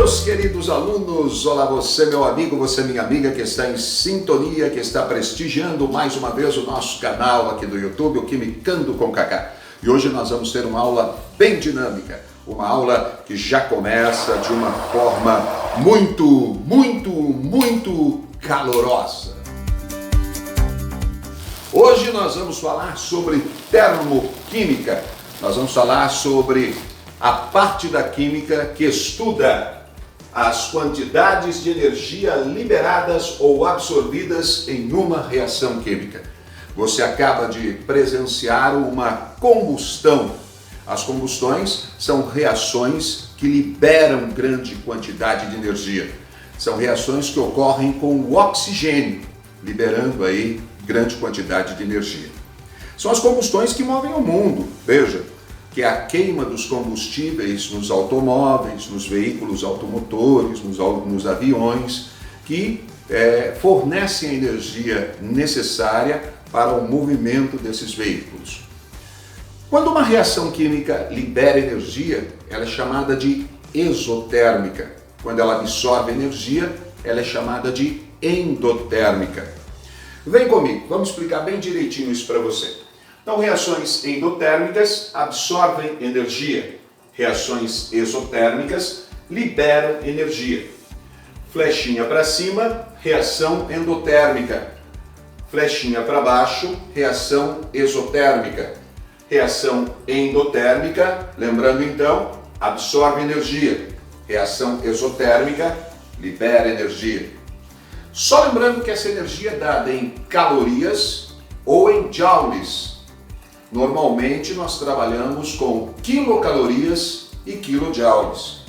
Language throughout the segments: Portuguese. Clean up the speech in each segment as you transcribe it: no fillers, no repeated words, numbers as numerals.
Meus queridos alunos, olá você meu amigo, você minha amiga que está em sintonia, que está prestigiando mais uma vez o nosso canal aqui do YouTube, o Quimicando com Kaká. E hoje nós vamos ter uma aula bem dinâmica, uma aula que já começa de uma forma muito calorosa. Hoje nós vamos falar sobre termoquímica, nós vamos falar sobre a parte da química que estuda as quantidades de energia liberadas ou absorvidas em uma reação química. Você acaba de presenciar uma combustão. As combustões são reações que liberam grande quantidade de energia. São reações que ocorrem com o oxigênio, liberando aí grande quantidade de energia. São as combustões que movem o mundo. Veja, que é a queima dos combustíveis nos automóveis, nos veículos automotores, nos aviões, que fornecem a energia necessária para o movimento desses veículos. Quando uma reação química libera energia, ela é chamada de exotérmica. Quando ela absorve energia, ela é chamada de endotérmica. Vem comigo, vamos explicar bem direitinho isso para você. Então, reações endotérmicas absorvem energia. Reações exotérmicas liberam energia. Flechinha para cima, reação endotérmica. Flechinha para baixo, reação exotérmica. Reação endotérmica, lembrando então, absorve energia. Reação exotérmica, libera energia. Só lembrando que essa energia é dada em calorias ou em joules. Normalmente nós trabalhamos com quilocalorias e quilojoules.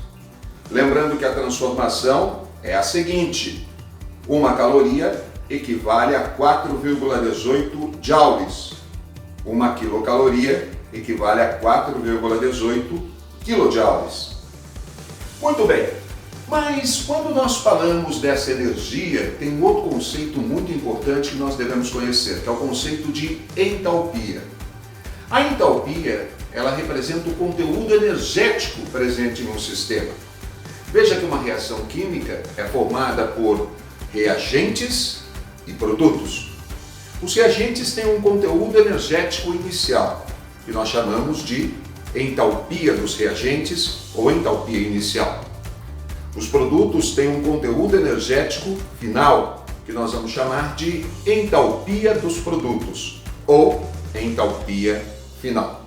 Lembrando que a transformação é a seguinte: uma caloria equivale a 4,18 joules. Uma quilocaloria equivale a 4,18 quilojoules. Muito bem, mas quando nós falamos dessa energia, tem um outro conceito muito importante que nós devemos conhecer, que é o conceito de entalpia. A entalpia, ela representa o conteúdo energético presente em um sistema. Veja que uma reação química é formada por reagentes e produtos. Os reagentes têm um conteúdo energético inicial, que nós chamamos de entalpia dos reagentes ou entalpia inicial. Os produtos têm um conteúdo energético final, que nós vamos chamar de entalpia dos produtos ou entalpia final.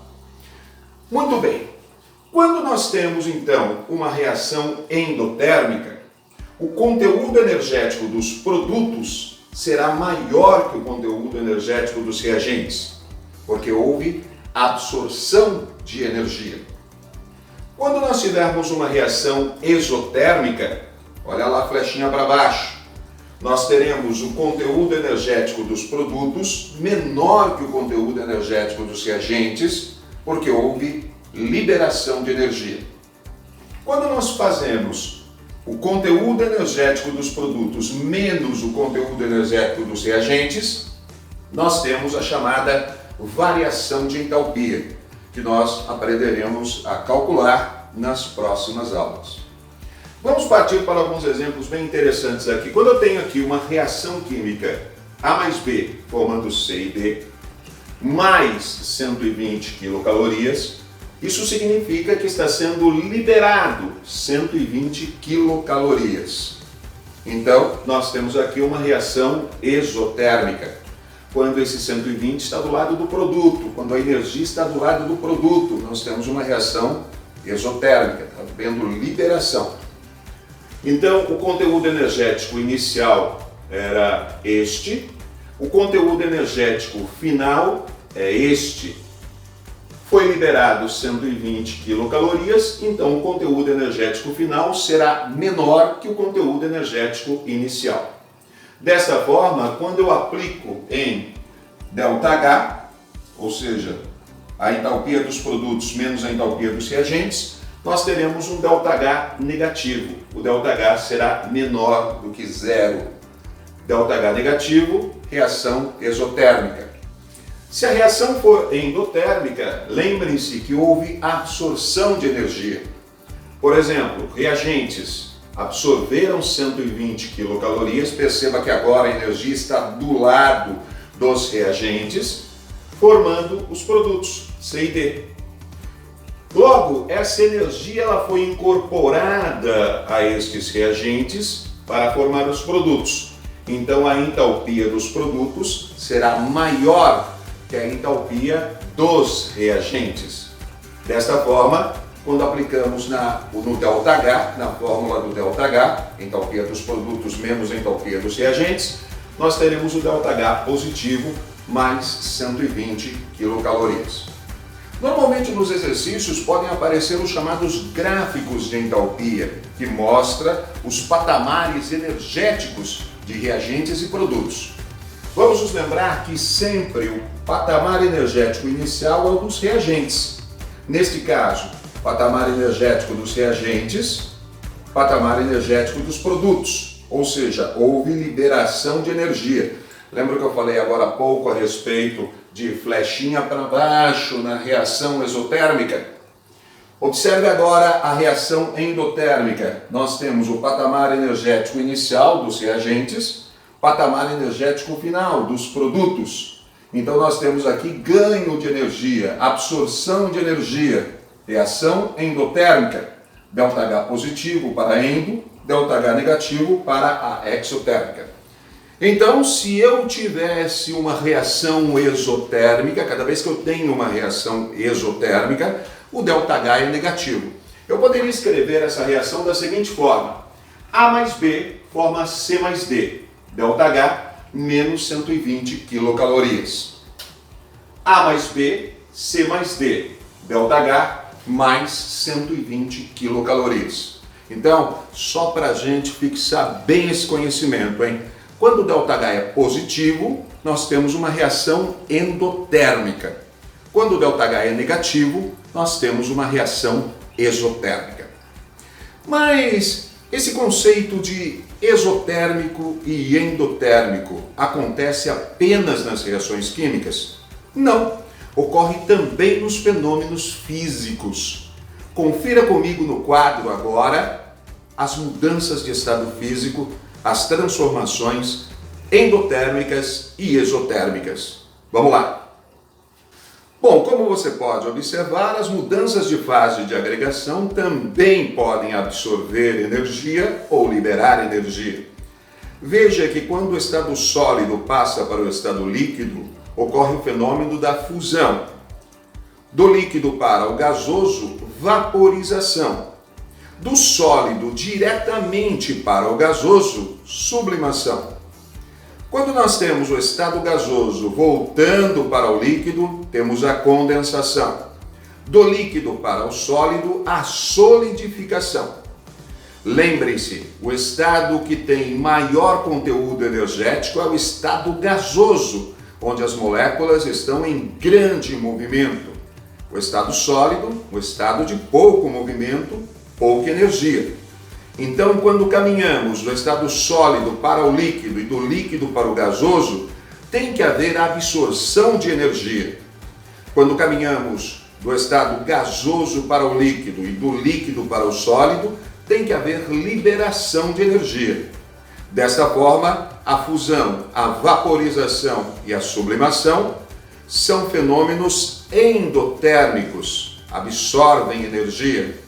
Muito bem. Quando nós temos então uma reação endotérmica, o conteúdo energético dos produtos será maior que o conteúdo energético dos reagentes, porque houve absorção de energia. Quando nós tivermos uma reação exotérmica, olha lá a flechinha para baixo, nós teremos o conteúdo energético dos produtos menor que o conteúdo energético dos reagentes, porque houve liberação de energia. Quando nós fazemos o conteúdo energético dos produtos menos o conteúdo energético dos reagentes, nós temos a chamada variação de entalpia, que nós aprenderemos a calcular nas próximas aulas. Vamos partir para alguns exemplos bem interessantes aqui. Quando eu tenho aqui uma reação química A mais B, formando C e D, mais 120 quilocalorias, isso significa que está sendo liberado 120 quilocalorias. Então, nós temos aqui uma reação exotérmica. Quando esse 120 está do lado do produto, quando a energia está do lado do produto, nós temos uma reação exotérmica, está havendo liberação. Então, o conteúdo energético inicial era este, o conteúdo energético final é este. Foi liberado 120 quilocalorias, então o conteúdo energético final será menor que o conteúdo energético inicial. Dessa forma, quando eu aplico em ΔH, ou seja, a entalpia dos produtos menos a entalpia dos reagentes, nós teremos um ΔH negativo. O ΔH será menor do que zero. ΔH negativo, reação exotérmica. Se a reação for endotérmica, lembrem-se que houve absorção de energia. Por exemplo, reagentes absorveram 120 quilocalorias. Perceba que agora a energia está do lado dos reagentes, formando os produtos C e D. Logo, essa energia ela foi incorporada a estes reagentes para formar os produtos. Então a entalpia dos produtos será maior que a entalpia dos reagentes. Desta forma, quando aplicamos no ΔH, na fórmula do ΔH, entalpia dos produtos menos entalpia dos reagentes, nós teremos o ΔH positivo mais 120 quilocalorias. Normalmente nos exercícios podem aparecer os chamados gráficos de entalpia, que mostra os patamares energéticos de reagentes e produtos. Vamos nos lembrar que sempre o patamar energético inicial é o dos reagentes. Neste caso, patamar energético dos reagentes, patamar energético dos produtos, ou seja, houve liberação de energia. Lembra que eu falei agora há pouco a respeito de flechinha para baixo na reação exotérmica? Observe agora a reação endotérmica. Nós temos o patamar energético inicial dos reagentes, patamar energético final dos produtos. Então nós temos aqui ganho de energia, absorção de energia, reação endotérmica, ΔH positivo para endo, ΔH negativo para a exotérmica. Então, se eu tivesse uma reação exotérmica, cada vez que eu tenho uma reação exotérmica, o ΔH é negativo. Eu poderia escrever essa reação da seguinte forma: A mais B forma C mais D, ΔH menos 120 quilocalorias. A mais B, C mais D, ΔH mais 120 quilocalorias. Então, só para a gente fixar bem esse conhecimento, hein? Quando o ΔH é positivo, nós temos uma reação endotérmica. Quando o ΔH é negativo, nós temos uma reação exotérmica. Mas esse conceito de exotérmico e endotérmico acontece apenas nas reações químicas? Não, ocorre também nos fenômenos físicos. Confira comigo no quadro agora as mudanças de estado físico, as transformações endotérmicas e exotérmicas. Vamos lá! Bom, como você pode observar, as mudanças de fase de agregação também podem absorver energia ou liberar energia. Veja que quando o estado sólido passa para o estado líquido, ocorre o fenômeno da fusão. Do líquido para o gasoso, vaporização. Do sólido diretamente para o gasoso, sublimação. Quando nós temos o estado gasoso voltando para o líquido, temos a condensação. Do líquido para o sólido, a solidificação. Lembrem-se, o estado que tem maior conteúdo energético é o estado gasoso, onde as moléculas estão em grande movimento. O estado sólido, o estado de pouco movimento, pouca energia. Então, quando caminhamos do estado sólido para o líquido e do líquido para o gasoso, tem que haver absorção de energia. Quando caminhamos do estado gasoso para o líquido e do líquido para o sólido, tem que haver liberação de energia. Desta forma, a fusão, a vaporização e a sublimação são fenômenos endotérmicos, absorvem energia.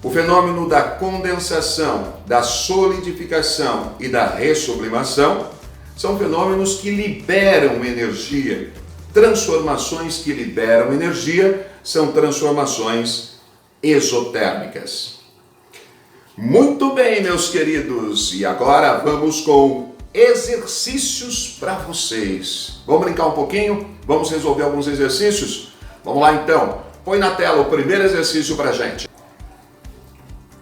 O fenômeno da condensação, da solidificação e da ressublimação são fenômenos que liberam energia. Transformações que liberam energia são transformações exotérmicas. Muito bem, meus queridos, e agora vamos com exercícios para vocês. Vamos brincar um pouquinho? Vamos resolver alguns exercícios? Vamos lá então, põe na tela o primeiro exercício para a gente.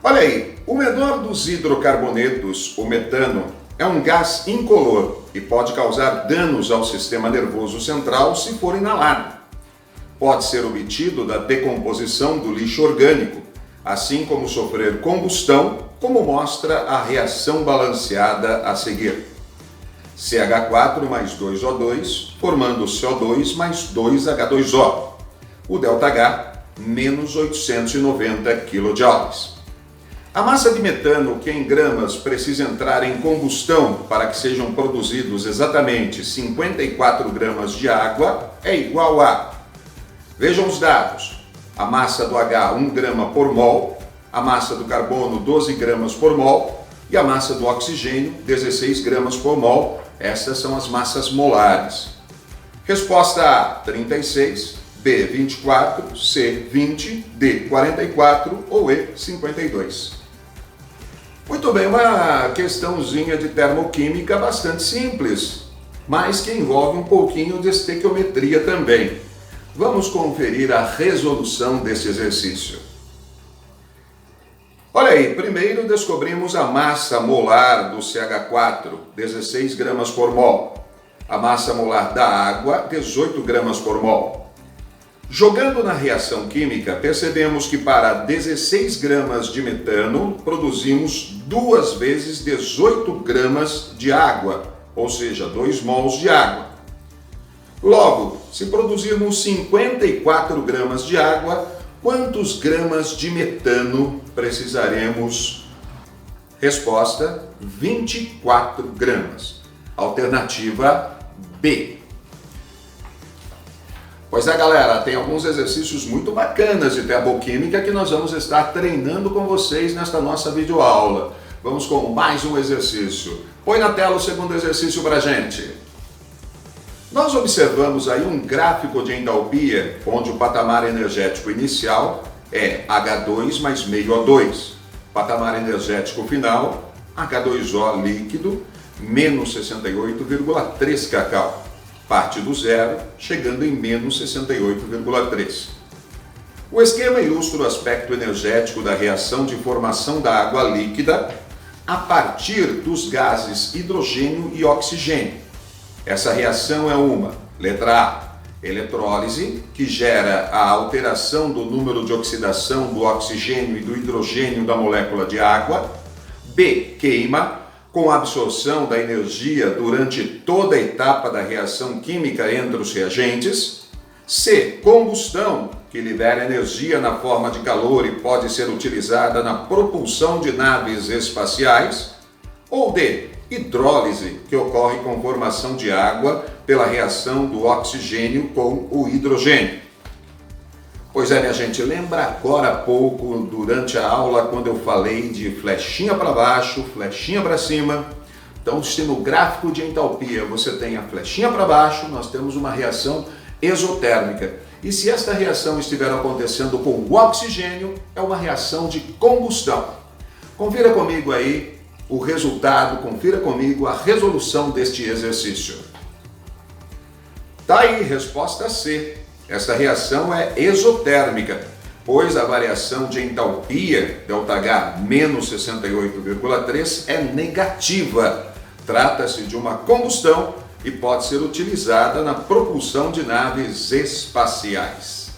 Olha aí, o menor dos hidrocarbonetos, o metano, é um gás incolor e pode causar danos ao sistema nervoso central se for inalado. Pode ser obtido da decomposição do lixo orgânico, assim como sofrer combustão, como mostra a reação balanceada a seguir. CH4 mais 2O2, formando CO2 mais 2H2O. O ΔH, menos 890 kJ. A massa de metano, que em gramas precisa entrar em combustão para que sejam produzidos exatamente 54 gramas de água, é igual a... Vejam os dados. A massa do H, 1 grama por mol, a massa do carbono, 12 gramas por mol, e a massa do oxigênio, 16 gramas por mol. Essas são as massas molares. Resposta A, 36, B, 24, C, 20, D, 44 ou E, 52. Muito bem, uma questãozinha de termoquímica bastante simples, mas que envolve um pouquinho de estequiometria também. Vamos conferir a resolução desse exercício. Olha aí, primeiro descobrimos a massa molar do CH4, 16 gramas por mol. A massa molar da água, 18 gramas por mol. Jogando na reação química, percebemos que para 16 gramas de metano, produzimos 2 vezes 18 gramas de água, ou seja, 2 mols de água. Logo, se produzirmos 54 gramas de água, quantos gramas de metano precisaremos? Resposta, 24 gramas. Alternativa B. Pois é, galera, tem alguns exercícios muito bacanas de termoquímica que nós vamos estar treinando com vocês nesta nossa videoaula. Vamos com mais um exercício. Põe na tela o segundo exercício para a gente. Nós observamos aí um gráfico de entalpia, onde o patamar energético inicial é H2 mais meio O2. Patamar energético final, H2O líquido, menos 68,3 kcal. Parte do zero, chegando em menos 68,3. O esquema ilustra o aspecto energético da reação de formação da água líquida a partir dos gases hidrogênio e oxigênio. Essa reação é uma, letra A, eletrólise, que gera a alteração do número de oxidação do oxigênio e do hidrogênio da molécula de água. B, queima, com a absorção da energia durante toda a etapa da reação química entre os reagentes. C, combustão, que libera energia na forma de calor e pode ser utilizada na propulsão de naves espaciais. Ou D, hidrólise, que ocorre com formação de água pela reação do oxigênio com o hidrogênio. Pois é, minha gente, lembra agora há pouco, durante a aula, quando eu falei de flechinha para baixo, flechinha para cima? Então, se no gráfico de entalpia você tem a flechinha para baixo, nós temos uma reação exotérmica. E se esta reação estiver acontecendo com o oxigênio, é uma reação de combustão. Confira comigo aí o resultado, confira comigo a resolução deste exercício. Tá aí, resposta C. Esta reação é exotérmica, pois a variação de entalpia, ΔH menos 68,3, é negativa. Trata-se de uma combustão e pode ser utilizada na propulsão de naves espaciais.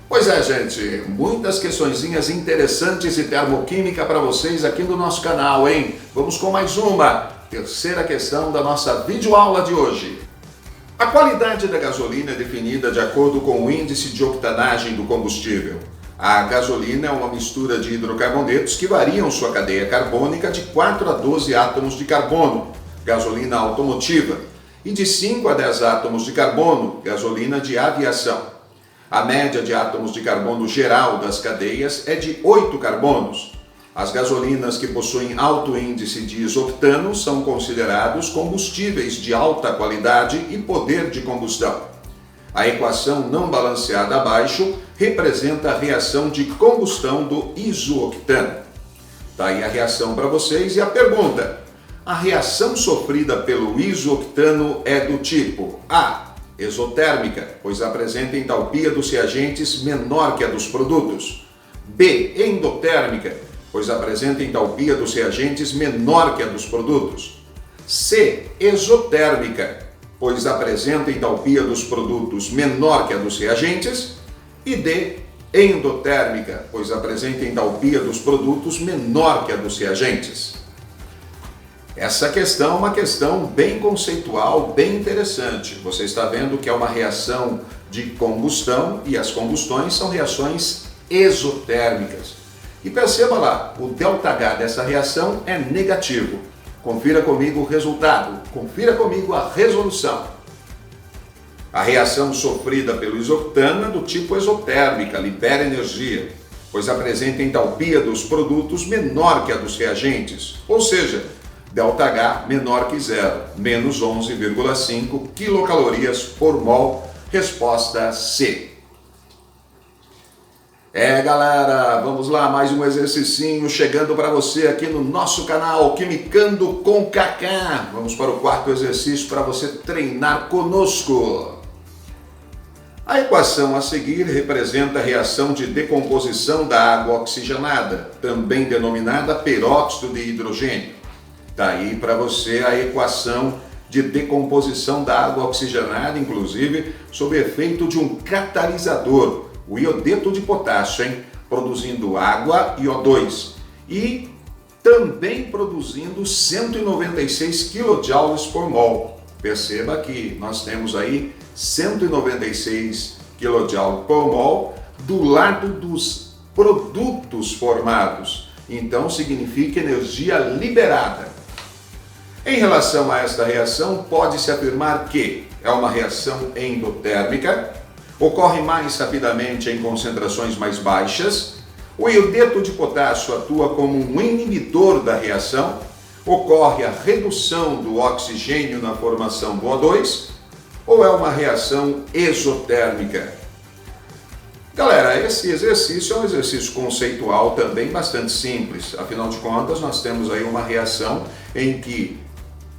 Pois é, gente, muitas questõezinhas interessantes de termoquímica para vocês aqui no nosso canal, hein? Vamos com mais uma, terceira questão da nossa videoaula de hoje. A qualidade da gasolina é definida de acordo com o índice de octanagem do combustível. A gasolina é uma mistura de hidrocarbonetos que variam sua cadeia carbônica de 4 a 12 átomos de carbono, gasolina automotiva, e de 5 a 10 átomos de carbono, gasolina de aviação. A média de átomos de carbono geral das cadeias é de 8 carbonos. As gasolinas que possuem alto índice de isoctano são considerados combustíveis de alta qualidade e poder de combustão. A equação não balanceada abaixo representa a reação de combustão do isooctano. Tá aí a reação para vocês e a pergunta. A reação sofrida pelo isooctano é do tipo A, exotérmica, pois apresenta entalpia dos reagentes menor que a dos produtos. B, endotérmica, pois apresenta entalpia dos reagentes menor que a dos produtos. C, exotérmica, pois apresenta entalpia dos produtos menor que a dos reagentes. E D, endotérmica, pois apresenta entalpia dos produtos menor que a dos reagentes. Essa questão é uma questão bem conceitual, bem interessante. Você está vendo que é uma reação de combustão e as combustões são reações exotérmicas. E perceba lá, o ΔH dessa reação é negativo. Confira comigo o resultado, confira comigo a resolução. A reação sofrida pelo isoctano é do tipo exotérmica, libera energia, pois apresenta entalpia dos produtos menor que a dos reagentes, ou seja, ΔH menor que zero, menos 11,5 quilocalorias por mol, resposta C. Galera, vamos lá, mais um exercicinho chegando para você aqui no nosso canal Quimicando com Kaká. Vamos para o quarto exercício para você treinar conosco. A equação a seguir representa a reação de decomposição da água oxigenada, também denominada peróxido de hidrogênio. Daí para você a equação de decomposição da água oxigenada, inclusive sob efeito de um catalisador, o iodeto de potássio, produzindo água e O2 e também produzindo 196 kJ por mol. Perceba que nós temos aí 196 kJ por mol do lado dos produtos formados. Então significa energia liberada. Em relação a esta reação, pode-se afirmar que é uma reação endotérmica, ocorre mais rapidamente em concentrações mais baixas, o iodeto de potássio atua como um inibidor da reação, ocorre a redução do oxigênio na formação do O2, ou é uma reação exotérmica? Galera, esse exercício é um exercício conceitual também bastante simples, afinal de contas nós temos aí uma reação em que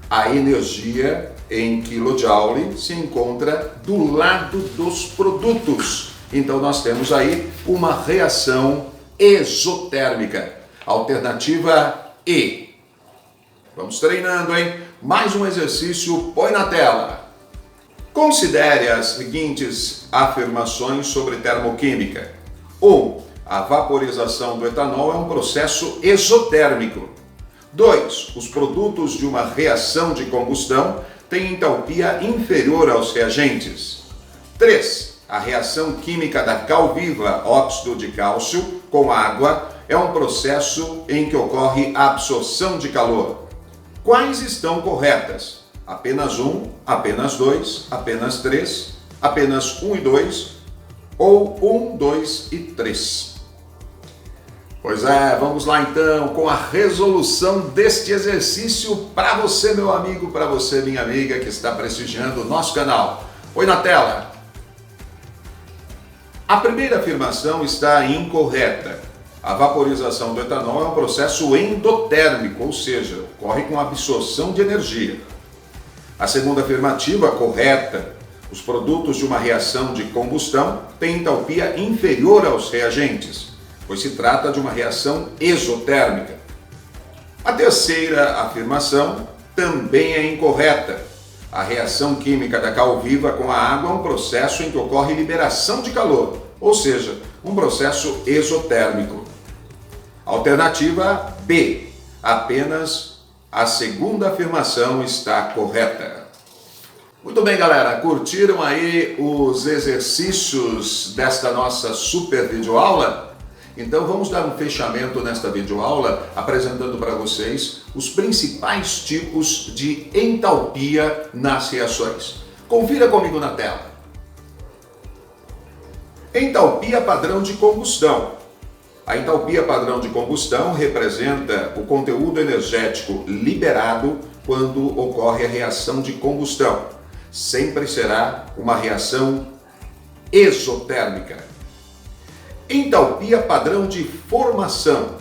a energia em kJ se encontra do lado dos produtos. Então nós temos aí uma reação exotérmica. Alternativa E. Vamos treinando, hein? Mais um exercício, põe na tela. Considere as seguintes afirmações sobre termoquímica. 1. A vaporização do etanol é um processo exotérmico. 2. Os produtos de uma reação de combustão têm entalpia inferior aos reagentes. 3. A reação química da cal viva, óxido de cálcio, com água, é um processo em que ocorre a absorção de calor. Quais estão corretas? Apenas 1, apenas 2, apenas 3, apenas 1 e 2, ou 1, 2 e 3. Pois é, vamos lá então com a resolução deste exercício para você, meu amigo, para você, minha amiga, que está prestigiando o nosso canal. Põe na tela. A primeira afirmação está incorreta. A vaporização do etanol é um processo endotérmico, ou seja, ocorre com absorção de energia. A segunda afirmativa, correta. Os produtos de uma reação de combustão têm entalpia inferior aos reagentes, pois se trata de uma reação exotérmica. A terceira afirmação também é incorreta. A reação química da cal viva com a água é um processo em que ocorre liberação de calor, ou seja, um processo exotérmico. Alternativa B. Apenas a segunda afirmação está correta. Muito bem, galera, curtiram aí os exercícios desta nossa super videoaula? Então vamos dar um fechamento nesta videoaula apresentando para vocês os principais tipos de entalpia nas reações. Confira comigo na tela. Entalpia padrão de combustão. A entalpia padrão de combustão representa o conteúdo energético liberado quando ocorre a reação de combustão. Sempre será uma reação exotérmica. Entalpia padrão de formação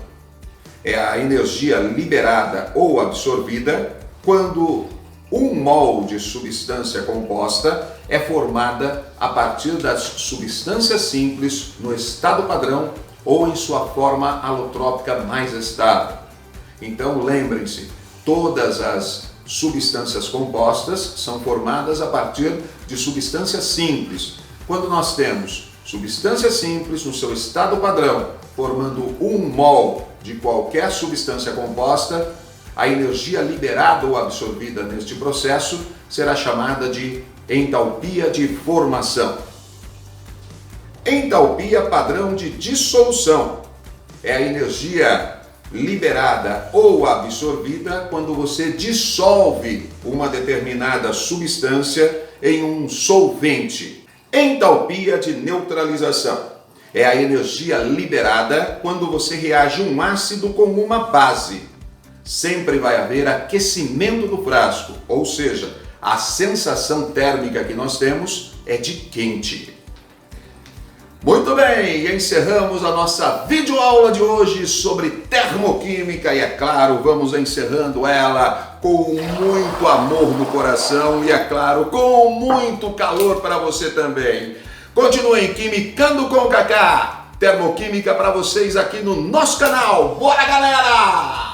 é a energia liberada ou absorvida quando 1 mol de substância composta é formada a partir das substâncias simples no estado padrão ou em sua forma alotrópica mais estável. Então lembrem-se, todas as substâncias compostas são formadas a partir de substâncias simples. Quando nós temos substância simples no seu estado padrão, formando 1 mol de qualquer substância composta, a energia liberada ou absorvida neste processo será chamada de entalpia de formação. Entalpia padrão de dissolução é a energia liberada ou absorvida quando você dissolve uma determinada substância em um solvente. Entalpia de neutralização é a energia liberada quando você reage um ácido com uma base. Sempre vai haver aquecimento do frasco, ou seja, a sensação térmica que nós temos é de quente. Muito bem, encerramos a nossa videoaula de hoje sobre termoquímica e, é claro, vamos encerrando ela com muito amor no coração e, é claro, com muito calor para você também. Continuem quimicando com o Kaká, termoquímica para vocês aqui no nosso canal. Bora, galera!